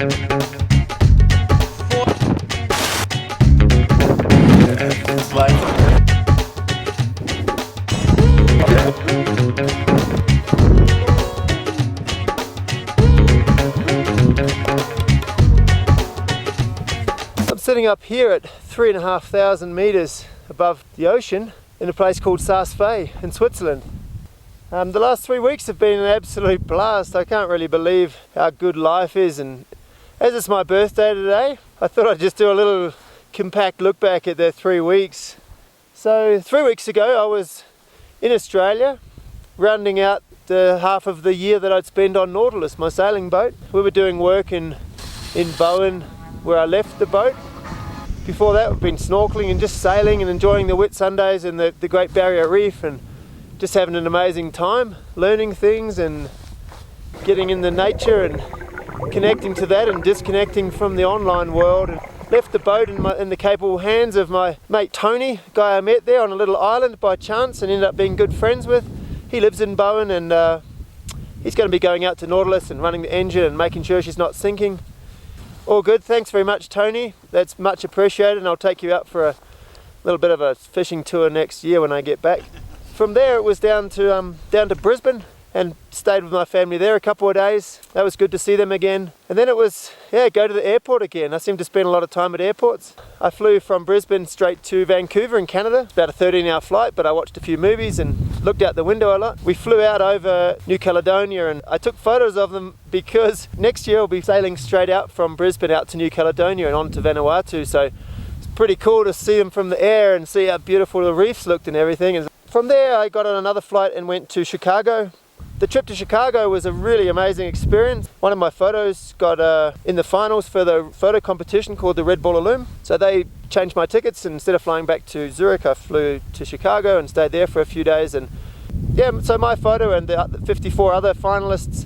I'm sitting up here at 3,500 meters above the ocean in a place called Saas-Fee in Switzerland. The last 3 weeks have been an absolute blast. I can't really believe how good life is, and as it's my birthday today, I thought I'd just do a little compact look back at the 3 weeks. So 3 weeks ago I was in Australia, rounding out the half of the year that I'd spent on Nautilus, my sailing boat. We were doing work in Bowen where I left the boat. Before that we've been snorkeling and just sailing and enjoying the wet Sundays and the Great Barrier Reef, and just having an amazing time, learning things and getting in the nature and connecting to that and disconnecting from the online world. And left the boat in the capable hands of my mate Tony, a guy I met there on a little island by chance and ended up being good friends with. He lives in Bowen, and he's going to be going out to Nautilus and running the engine and making sure she's not sinking. All good, thanks very much Tony, that's much appreciated, and I'll take you out for a little bit of a fishing tour next year when I get back. From there it was down to Brisbane and stayed with my family there a couple of days. That was good to see them again. And then it was, go to the airport again. I seem to spend a lot of time at airports. I flew from Brisbane straight to Vancouver in Canada. About a 13-hour flight, but I watched a few movies and looked out the window a lot. We flew out over New Caledonia and I took photos of them because next year I'll be sailing straight out from Brisbane out to New Caledonia and on to Vanuatu. So it's pretty cool to see them from the air and see how beautiful the reefs looked and everything. And from there I got on another flight and went to Chicago. The trip to Chicago was a really amazing experience. One of my photos got in the finals for the photo competition called the Red Bull Illume. So they changed my tickets, and instead of flying back to Zurich, I flew to Chicago and stayed there for a few days. And so my photo and the 54 other finalists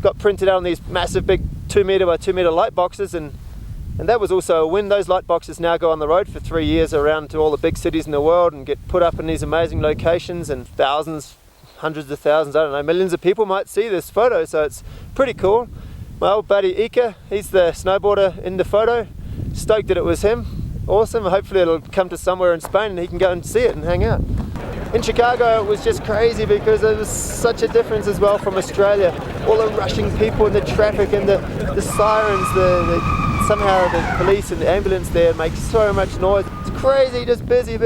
got printed out on these massive big 2 meter by 2 meter light boxes, and that was also a win. Those light boxes now go on the road for 3 years around to all the big cities in the world and get put up in these amazing locations, and thousands, hundreds of thousands, I don't know, millions of people might see this photo, so it's pretty cool. My old buddy Ika, he's the snowboarder in the photo. Stoked that it was him. Awesome. Hopefully it'll come to somewhere in Spain and he can go and see it and hang out. In Chicago it was just crazy because it was such a difference as well from Australia. All the rushing people and the traffic and the sirens, somehow the police and the ambulance there make so much noise. It's crazy, just busy,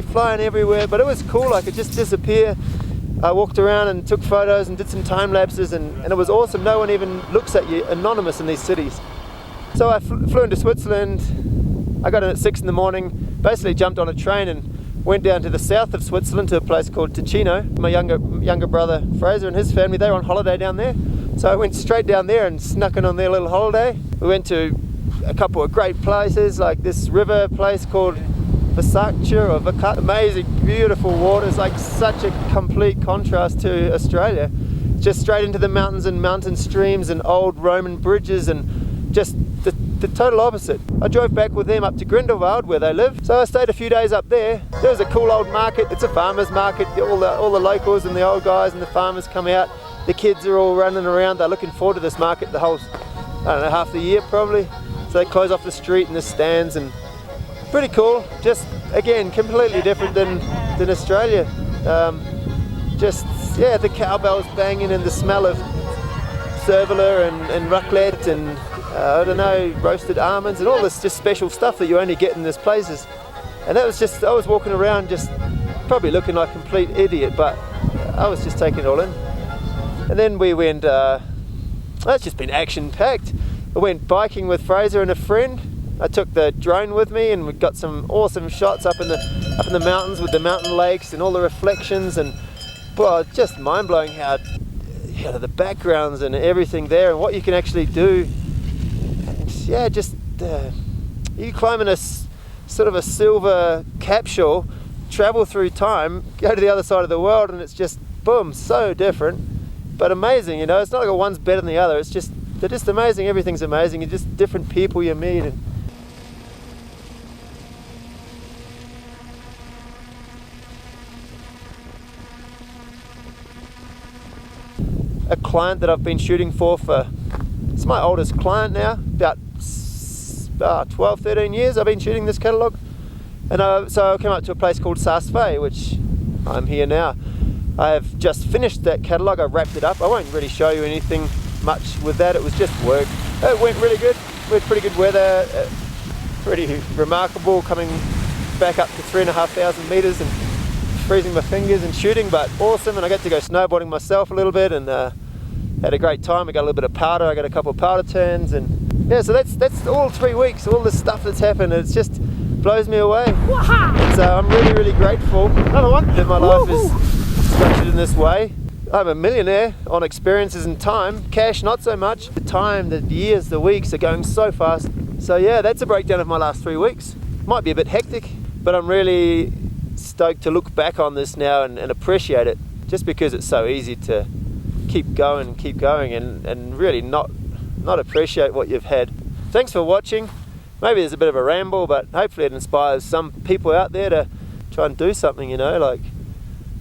flying everywhere, but it was cool. I could just disappear. I walked around and took photos and did some time lapses, and it was awesome. No one even looks at you, anonymous in these cities. So I flew into Switzerland. I got in at 6 in the morning, basically jumped on a train and went down to the south of Switzerland to a place called Ticino. My younger brother Fraser and his family, they were on holiday down there. So I went straight down there and snuck in on their little holiday. We went to a couple of great places, like this river place called amazing, beautiful waters, like such a complete contrast to Australia. Just straight into the mountains and mountain streams and old Roman bridges, and just the total opposite. I drove back with them up to Grindelwald where they live, so I stayed a few days up there. There was a cool old market. It's a farmer's market. All the locals and the old guys and the farmers come out. The kids are all running around. They're looking forward to this market the whole, half the year probably. So they close off the street and the stands, and pretty cool. Just again completely different than Australia. The cowbells banging and the smell of cervelat and raclette and roasted almonds and all this just special stuff that you only get in these places. And that was just, I was walking around just probably looking like a complete idiot, but I was just taking it all in. And then we went, it's just been action packed. I went biking with Fraser and a friend. I took the drone with me and we got some awesome shots up in the mountains with the mountain lakes and all the reflections, and just mind-blowing how the backgrounds and everything there and what you can actually do. And you climb in a sort of a silver capsule, travel through time, go to the other side of the world, and it's just boom, so different but amazing. It's not like one's better than the other. They're just amazing. Everything's amazing. It's just different people you meet. And a client that I've been shooting for my oldest client now, about 12, 13 years I've been shooting this catalogue. And so I came up to a place called Saas Bay, which I'm here now. I have just finished that catalogue, I wrapped it up. I won't really show you anything much with that, it was just work. It went really good, we had pretty good weather, pretty remarkable coming back up to 3,500 metres and freezing my fingers and shooting, but awesome. And I got to go snowboarding myself a little bit and had a great time. I got a little bit of powder, I got a couple of powder turns, and yeah, so that's all 3 weeks, all the stuff that's happened. It's just blows me away. And so I'm really grateful that my life is structured in this way. I'm a millionaire on experiences and time, cash not so much. The time, the years, the weeks are going so fast. So yeah, that's a breakdown of my last 3 weeks. Might be a bit hectic, but I'm really stoked to look back on this now and appreciate it, just because it's so easy to keep going and really not appreciate what you've had. Thanks for watching. Maybe there's a bit of a ramble, but hopefully it inspires some people out there to try and do something, you know, like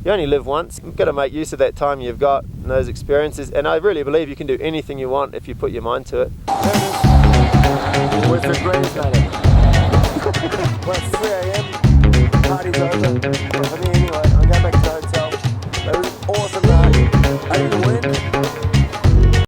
you only live once. You've got to make use of that time you've got and those experiences, and I really believe you can do anything you want if you put your mind to it. With the greatest night. Well, it's 3 AM, party's over.